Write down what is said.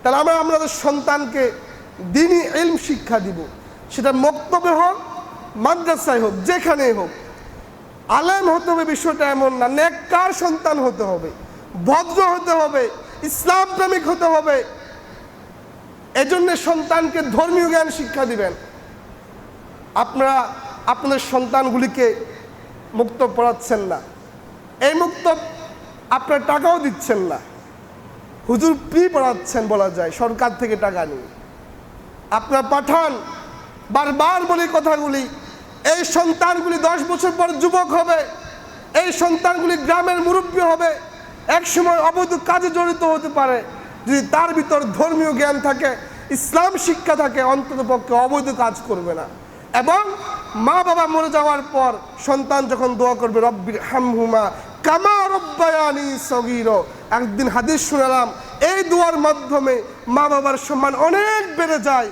তাহলে আমরা আমাদের সন্তানকে দ্বীনি ইলম শিক্ষা দিব, সেটা মক্তবে হোক, মাদ্রাসায় হোক, যেখানেই হোক। আলেম হতে হবে বিষয়টা এমন না, নেককার সন্তান হতে হবে, ভদ্র হতে হবে, ইসলাম প্রেমিক হতে হবে। এজন্য সন্তানকে ধর্মীয় জ্ঞান শিক্ষা দিবেন। আপনারা আপনাদের সন্তানগুলিকে মুক্তব পড়াচ্ছেন না, এই মুক্তব আপনার টাকাও দিচ্ছেন না, হুজুর ফ্রি পড়াচ্ছেন বলা যায়, সরকার থেকে টাকা নিয়ে। আপনারা পাঠান, বারবার বলি কথাগুলি, এই সন্তানগুলি 10 বছর পর যুবক হবে, এই সন্তানগুলি গ্রামের মুরব্বী হবে, একসময় অবৈধ কাজে জড়িত হতে পারে। যদি তার ভিতর ধর্মীয় জ্ঞান থাকে, ইসলাম শিক্ষা থাকে, অন্তত পক্ষে অবৈধ কাজ করবে না। এবং মা বাবা মরে যাওয়ার পর সন্তান যখন দোয়া করবে, রব্বির হামহুমা কামা রব্বায়ানি সগীরা, একদিন হাদিস শুনলাম, এই দোয়ার মাধ্যমে মা বাবার সম্মান অনেক বেড়ে যায়।